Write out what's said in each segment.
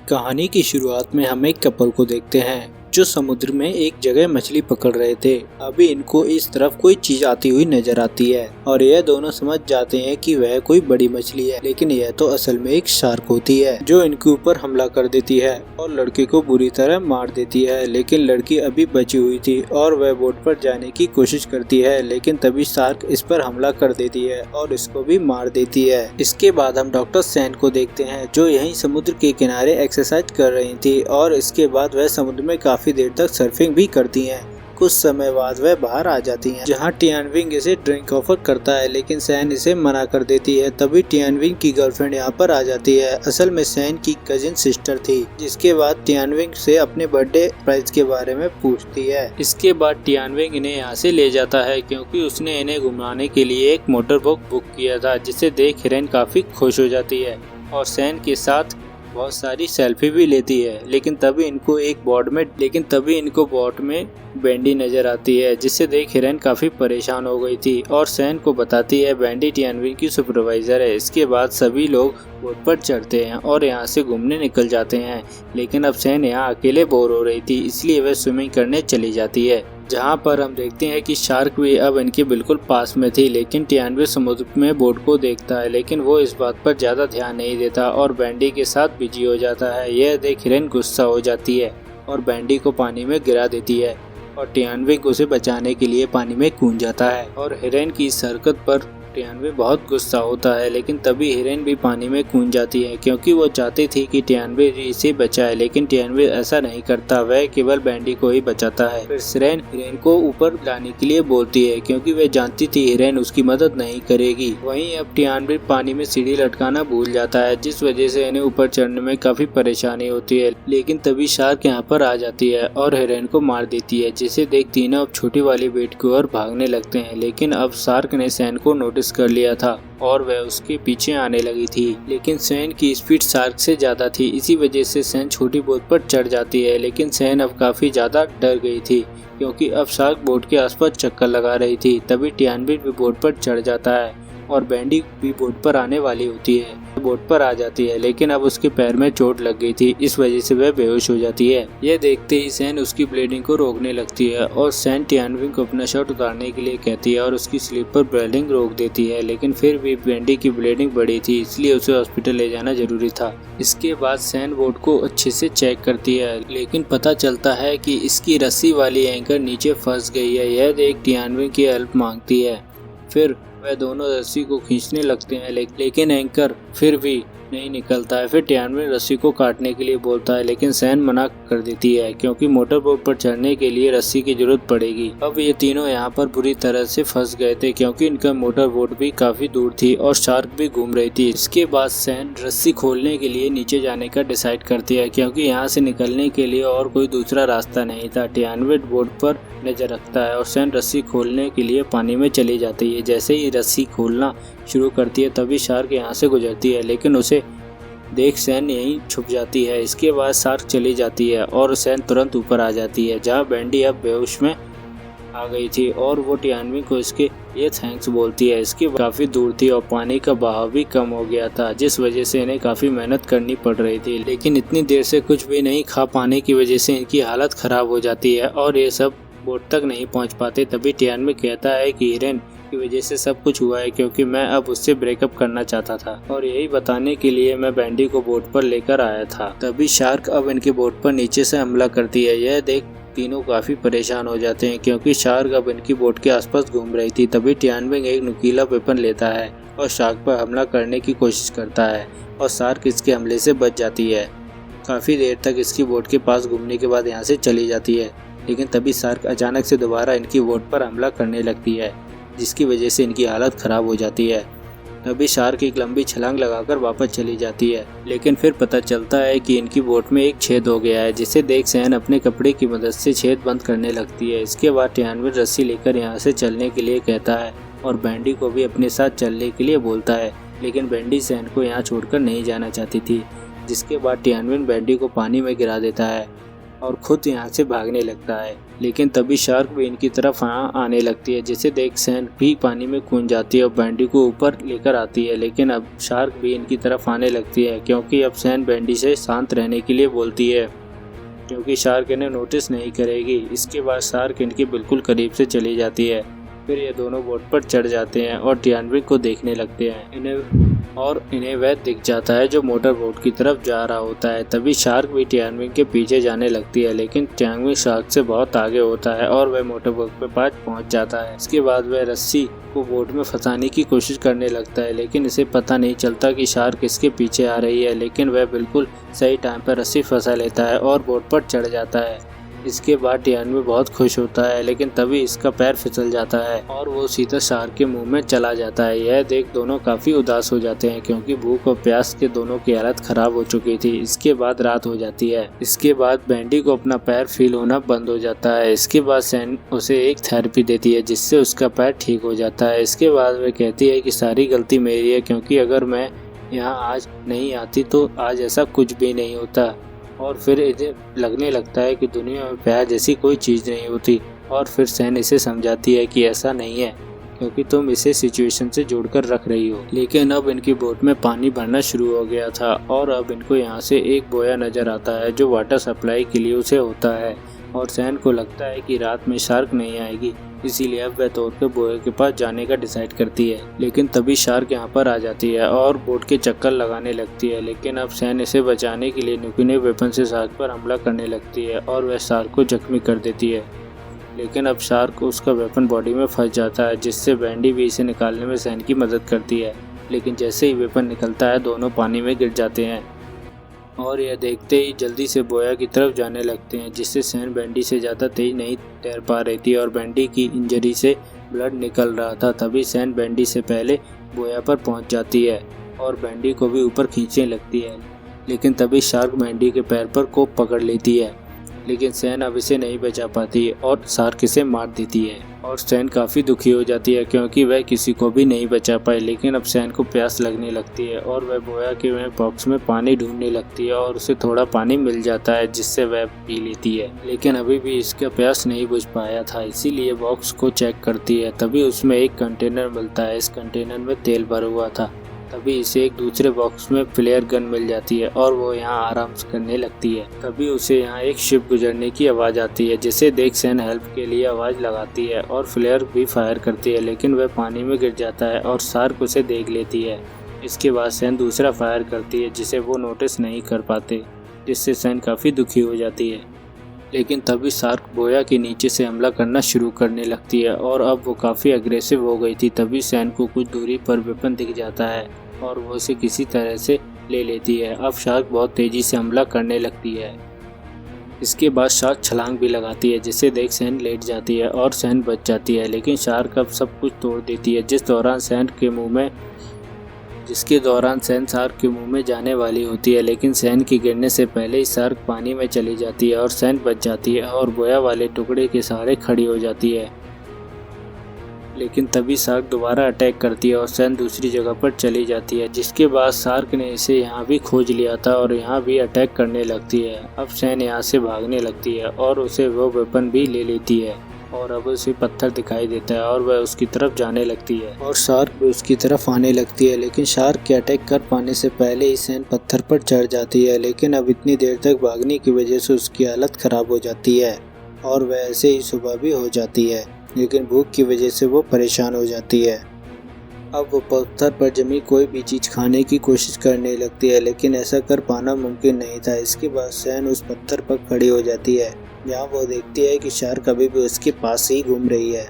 कहानी की शुरुआत में हम एक कपल को देखते हैं जो समुद्र में एक जगह मछली पकड़ रहे थे। अभी इनको इस तरफ कोई चीज आती हुई नजर आती है और यह दोनों समझ जाते हैं कि वह कोई बड़ी मछली है, लेकिन यह तो असल में एक शार्क होती है जो इनके ऊपर हमला कर देती है और लड़के को बुरी तरह मार देती है। लेकिन लड़की अभी बची हुई थी और वह बोट पर जाने की कोशिश करती है, लेकिन तभी शार्क इस पर हमला कर देती है और इसको भी मार देती है। इसके बाद हम डॉक्टर सैन को देखते हैं जो यहीं समुद्र के किनारे एक्सरसाइज कर रही थी और इसके बाद वह समुद्र में काफी देर तक सर्फिंग भी करती हैं। कुछ समय बाद वह बाहर आ जाती हैं, जहां टियानविंग इसे ड्रिंक ऑफर करता है, लेकिन सैन इसे मना कर देती है। तभी टियानविंग की गर्लफ्रेंड यहाँ पर आ जाती है। असल में सैन की कजिन सिस्टर थी, जिसके बाद टियानविंग से अपने बर्थडे सरप्राइज के बारे में पूछती है। इसके बाद टियानविंग इन्हें यहाँ से ले जाता है क्योंकि उसने इन्हें घुमाने के लिए एक मोटर बोट बुक किया था, जिसे देख हिरेन काफी खुश हो जाती है और सैन के साथ बहुत सारी सेल्फी भी लेती है। लेकिन तभी इनको बोट में बैंडी नजर आती है, जिसे देख हिरेन काफी परेशान हो गई थी और सैन को बताती है बैंडी टियानविंग की सुपरवाइजर है। इसके बाद सभी लोग बोट पर चढ़ते हैं और यहाँ से घूमने निकल जाते हैं। लेकिन अब सैन यहाँ अकेले बोर हो रही थी, इसलिए वह स्विमिंग करने चली जाती है, जहाँ पर हम देखते हैं कि शार्क भी अब इनके बिल्कुल पास में थी। लेकिन टियानविंग समुद्र में बोट को देखता है, लेकिन वो इस बात पर ज्यादा ध्यान नहीं देता और बैंडी के साथ बिजी हो जाता है। यह देख हिरेन गुस्सा हो जाती है और बैंडी को पानी में गिरा देती है और टियानविंग उसे बचाने के लिए पानी में कूद जाता है और हिरेन की इस हरकत पर टियानविंग बहुत गुस्सा होता है। लेकिन तभी हिरेन भी पानी में कूद जाती है क्योंकि वो चाहती थी कि टियानविंग इसे बचाए, लेकिन टियानविंग ऐसा नहीं करता, वह केवल बैंडी को ही बचाता है। फिर सिरेन हिरेन को ऊपर लाने के लिए बोलती है क्योंकि वह जानती थी हिरेन उसकी मदद नहीं करेगी। वहीं अब टियानविंग पानी में सीढ़ी लटकाना भूल जाता है, जिस वजह से इन्हें ऊपर चढ़ने में काफी परेशानी होती है। लेकिन तभी शार्क यहाँ पर आ जाती है और हिरेन को मार देती है, जिसे देख तीनों अब छोटी वाली बेट की ओर भागने लगते हैं। लेकिन अब शार्क ने सैन को नोटिस कर लिया था और वह उसके पीछे आने लगी थी, लेकिन सैन की स्पीड शार्क से ज्यादा थी। इसी वजह से सैन छोटी बोट पर चढ़ जाती है, लेकिन सैन अब काफी ज्यादा डर गई थी क्योंकि अब शार्क बोट के आसपास चक्कर लगा रही थी। तभी टियानविंग भी बोट पर चढ़ जाता है और बैंडी भी बोट पर आने वाली होती है, बोट पर आ जाती है, लेकिन अब उसके पैर में चोट लग गई थी, इस वजह से वह बेहोश हो जाती है। यह देखते ही सैन उसकी ब्लीडिंग को रोकने लगती है और सैन टियानविंग को अपना शर्ट उतारने के लिए कहती है और उसकी स्लीप पर ब्लीडिंग रोक देती है। लेकिन फिर भी बैंडी की ब्लीडिंग बढ़ी थी, इसलिए उसे हॉस्पिटल ले जाना जरूरी था। इसके बाद सैन बोट को अच्छे से चेक करती है, लेकिन पता चलता है कि इसकी रस्सी वाली एंकर नीचे फंस गई है। यह देख टियानविंग की हेल्प मांगती है। फिर वह दोनों रस्सी को खींचने लगते हैं, लेकिन एंकर फिर भी नहीं निकलता है। फिर टियानविंग रस्सी को काटने के लिए बोलता है, लेकिन सैन मना कर देती है क्योंकि मोटर बोट पर चढ़ने के लिए रस्सी की जरूरत पड़ेगी। अब ये तीनों यहाँ पर बुरी तरह से फंस गए थे क्योंकि इनका मोटर बोट भी काफी दूर थी और शार्क भी घूम रही थी। इसके बाद सैन रस्सी खोलने के लिए नीचे जाने का डिसाइड करती है क्योंकि यहाँ से निकलने के लिए और कोई दूसरा रास्ता नहीं था। टियानविंग बोट पर नजर रखता है और सैन रस्सी खोलने के लिए पानी में चली जाती है। जैसे ही रस्सी खोलना शुरू करती है तभी शार्क यहाँ से गुजरती है, लेकिन उसे देख सैन यहीं छुप जाती है। इसके बाद शार्क चली जाती है और सैन तुरंत ऊपर आ जाती है, जहाँ बैंडी अब बेहोश में आ गई थी और वो टियानविंग को इसके लिए थैंक्स बोलती है। इसके काफी दूर थी और पानी का बहाव भी कम हो गया था, जिस वजह से इन्हें काफी मेहनत करनी पड़ रही थी। लेकिन इतनी देर से कुछ भी नहीं खा पाने की वजह से इनकी हालत खराब हो जाती है और ये सब बोट तक नहीं पहुंच पाते। तभी टियानविंग कहता है कि हिरेन की वजह से सब कुछ हुआ है क्योंकि मैं अब उससे ब्रेकअप करना चाहता था और यही बताने के लिए मैं बैंडी को बोट पर लेकर आया था। तभी शार्क अब इनके बोट पर नीचे से हमला करती है। यह देख तीनों काफी परेशान हो जाते हैं क्योंकि शार्क अब इनकी बोट के आसपास घूम रही थी। तभी टियानविंग एक नुकीला वेपन लेता है और शार्क पर हमला करने की कोशिश करता है और शार्क इसके हमले से बच जाती है। काफी देर तक इसकी बोट के पास घूमने के बाद यहाँ से चली जाती है, लेकिन तभी शार्क अचानक से दोबारा इनकी बोट पर हमला करने लगती है, जिसकी वजह से इनकी हालत खराब हो जाती है। तभी शार्क एक लंबी छलांग लगाकर वापस चली जाती है, लेकिन फिर पता चलता है कि इनकी बोट में एक छेद हो गया है, जिसे देख सैन अपने कपड़े की मदद से छेद बंद करने लगती है। इसके बाद टियानविंग रस्सी लेकर यहाँ से चलने के लिए कहता है और बैंडी को भी अपने साथ चलने के लिए बोलता है, लेकिन बैंडी सैन को यहाँ छोड़कर नहीं जाना चाहती थी। जिसके बाद टियानविंग बैंडी को पानी में गिरा देता है और खुद यहाँ से भागने लगता है। लेकिन तभी शार्क भी इनकी तरफ आने लगती है, जिसे देख सैन भी पानी में कूद जाती है और बैंडी को ऊपर लेकर आती है। लेकिन अब शार्क भी इनकी तरफ आने लगती है, क्योंकि अब सैन बैंडी से शांत रहने के लिए बोलती है, क्योंकि शार्क इन्हें नोटिस नहीं करेगी। इसके बाद शार्क इनके बिल्कुल करीब से चली जाती है। फिर ये दोनों बोट पर चढ़ जाते हैं और टियानविंग को देखने लगते हैं। इन्हें वह दिख जाता है जो मोटर बोट की तरफ जा रहा होता है। तभी शार्क भी टियानविंग के पीछे जाने लगती है, लेकिन टियानविंग शार्क से बहुत आगे होता है और वह मोटर बोट के पास पहुंच जाता है। इसके बाद वह रस्सी को बोट में फंसाने की कोशिश करने लगता है, लेकिन इसे पता नहीं चलता कि शार्क इसके पीछे आ रही है। लेकिन वह बिल्कुल सही टाइम पर रस्सी फंसा लेता है और बोट पर चढ़ जाता है। इसके बाद टियानविंग बहुत खुश होता है, लेकिन तभी इसका पैर फिसल जाता है और वो सीधा शार्क के मुंह में चला जाता है। यह देख दोनों काफी उदास हो जाते हैं, क्योंकि भूख और प्यास के दोनों की हालत खराब हो चुकी थी। इसके बाद रात हो जाती है। इसके बाद बैंडी को अपना पैर फील होना बंद हो जाता है। इसके बाद सैन उसे एक थेरेपी देती है, जिससे उसका पैर ठीक हो जाता है। इसके बाद वह कहती है कि सारी गलती मेरी है, क्योंकि अगर मैं यहाँ आज नहीं आती तो आज ऐसा कुछ भी नहीं होता। और फिर इसे लगने लगता है कि दुनिया में प्यार जैसी कोई चीज़ नहीं होती। और फिर सैन इसे समझाती है कि ऐसा नहीं है, क्योंकि तुम इसे सिचुएशन से जोड़कर रख रही हो। लेकिन अब इनकी बोट में पानी भरना शुरू हो गया था और अब इनको यहाँ से एक बोया नज़र आता है जो वाटर सप्लाई के लिए उसे होता है। और सैन को लगता है कि रात में शार्क नहीं आएगी, इसीलिए अब वह तोड़ के बोए के पास जाने का डिसाइड करती है। लेकिन तभी शार्क यहाँ पर आ जाती है और बोट के चक्कर लगाने लगती है। लेकिन अब सैन इसे बचाने के लिए न्यूक्लियर वेपन से शार्क पर हमला करने लगती है और वह शार्क को जख्मी कर देती है। लेकिन अब शार्क उसका वेपन बॉडी में फंस जाता है, जिससे बैंडी भी इसे निकालने में सैन की मदद करती है। लेकिन जैसे ही वेपन निकलता है दोनों पानी में गिर जाते हैं और यह देखते ही जल्दी से बोया की तरफ जाने लगते हैं, जिससे सैन बैंडी से ज़्यादा तेज नहीं तैर पा रही थी और बैंडी की इंजरी से ब्लड निकल रहा था। तभी सैन बैंडी से पहले बोया पर पहुंच जाती है और बैंडी को भी ऊपर खींचने लगती है। लेकिन तभी शार्क बैंडी के पैर पर कोप पकड़ लेती है, लेकिन सैन अब इसे नहीं बचा पाती और शार्क इसे मार देती है। और सैन काफ़ी दुखी हो जाती है, क्योंकि वह किसी को भी नहीं बचा पाई। लेकिन अब सैन को प्यास लगने लगती है और वह बोया के वह बॉक्स में पानी ढूंढने लगती है और उसे थोड़ा पानी मिल जाता है, जिससे वह पी लेती है। लेकिन अभी भी इसका प्यास नहीं बुझ पाया था, इसीलिए बॉक्स को चेक करती है। तभी उसमें एक कंटेनर मिलता है। इस कंटेनर में तेल भरा हुआ था। तभी इसे एक दूसरे बॉक्स में फ्लेयर गन मिल जाती है और वो यहाँ आराम से करने लगती है। तभी उसे यहाँ एक शिप गुजरने की आवाज़ आती है, जिसे देख सैन हेल्प के लिए आवाज़ लगाती है और फ्लेयर भी फायर करती है। लेकिन वह पानी में गिर जाता है और शार्क उसे देख लेती है। इसके बाद सैन दूसरा फायर करती है, जिसे वो नोटिस नहीं कर पाते, जिससे सैन काफ़ी दुखी हो जाती है। लेकिन तभी शार्क बोया के नीचे से हमला करना शुरू करने लगती है और अब वो काफ़ी अग्रेसिव हो गई थी। तभी सैन को कुछ दूरी पर वेपन दिख जाता है और वो इसे किसी तरह से ले लेती है। अब शार्क बहुत तेज़ी से हमला करने लगती है। इसके बाद शार्क छलांग भी लगाती है, जिसे देख सैन लेट जाती है और सैन बच जाती है। लेकिन शार्क अब सब कुछ तोड़ देती है, जिसके दौरान सैन शार्क के मुंह में जाने वाली होती है। लेकिन सैन के गिरने से पहले ही शार्क पानी में चली जाती है और सैन बच जाती है और बोया वाले टुकड़े के सहारे खड़ी हो जाती है। लेकिन तभी शार्क दोबारा अटैक करती है और सैन दूसरी जगह पर चली जाती है। जिसके बाद शार्क ने इसे यहाँ भी खोज लिया था और यहाँ भी अटैक करने लगती है। अब सैन यहाँ से भागने लगती है और उसे वो वेपन भी ले लेती है और अब उसे पत्थर दिखाई देता है और वह उसकी तरफ जाने लगती है और शार्क भी उसकी तरफ आने लगती है। लेकिन शार्क के अटैक कर पाने से पहले ही सैन पत्थर पर चढ़ जाती है। लेकिन अब इतनी देर तक भागने की वजह से उसकी हालत खराब हो जाती है और वह ऐसे ही सुबह भी हो जाती है। लेकिन भूख की वजह से वो परेशान हो जाती है। अब वो पत्थर पर जमी कोई भी चीज़ खाने की कोशिश करने लगती है, लेकिन ऐसा कर पाना मुमकिन नहीं था। इसके बाद सैन उस पत्थर पर खड़ी हो जाती है, जहाँ वो देखती है कि शार्क अभी भी उसके पास ही घूम रही है।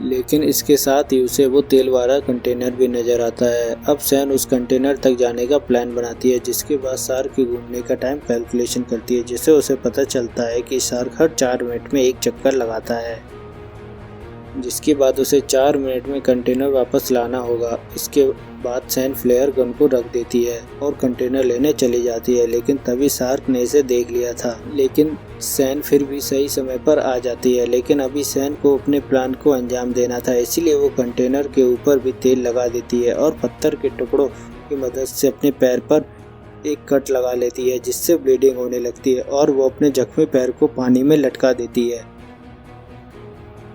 लेकिन इसके साथ ही उसे वो तेल वाला कंटेनर भी नज़र आता है। अब सैन उस कंटेनर तक जाने का प्लान बनाती है, जिसके बाद शार्क के घूमने का टाइम कैलकुलेशन करती है, जिससे उसे पता चलता है कि शार्क हर 4 मिनट में एक चक्कर लगाता है। जिसके बाद उसे 4 मिनट में कंटेनर वापस लाना होगा। इसके बाद सैन फ्लेयर गन को रख देती है और कंटेनर लेने चली जाती है। लेकिन तभी शार्क ने इसे देख लिया था, लेकिन सैन फिर भी सही समय पर आ जाती है। लेकिन अभी सैन को अपने प्लान को अंजाम देना था, इसीलिए वो कंटेनर के ऊपर भी तेल लगा देती है और पत्थर के टुकड़ों की मदद से अपने पैर पर एक कट लगा लेती है जिससे ब्लीडिंग होने लगती है और वो अपने जख्मी पैर को पानी में लटका देती है।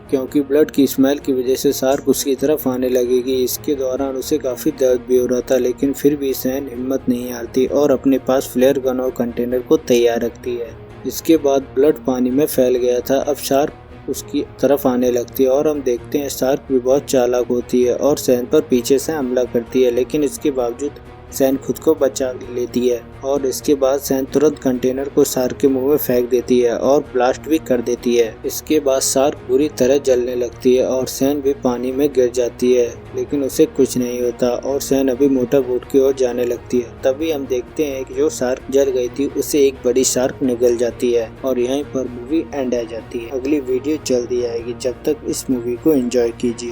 क्योंकि ब्लड की स्मेल की वजह से शार्क उसकी तरफ आने लगेगी। इसके दौरान उसे काफी दर्द भी हो रहा था, लेकिन फिर भी सैन हिम्मत नहीं हारती और अपने पास फ्लेयर गन और कंटेनर को तैयार रखती है। इसके बाद ब्लड पानी में फैल गया था। अब शार्क उसकी तरफ आने लगती है और हम देखते हैं शार्क भी बहुत चालाक होती है और सैन पर पीछे से हमला करती है, लेकिन इसके बावजूद सैन खुद को बचा लेती है और इसके बाद सैन तुरंत कंटेनर को शार्क के मुंह में फेंक देती है और ब्लास्ट भी कर देती है। इसके बाद शार्क बुरी तरह जलने लगती है और सैन भी पानी में गिर जाती है, लेकिन उसे कुछ नहीं होता और सैन अभी मोटर बोट की ओर जाने लगती है। तभी हम देखते हैं कि जो शार्क जल गई थी उसे एक बड़ी शार्क निगल जाती है और यहीं पर मूवी एंड आ जाती है। अगली वीडियो जल्दी आएगी, जब तक इस मूवी को एंजॉय कीजिए।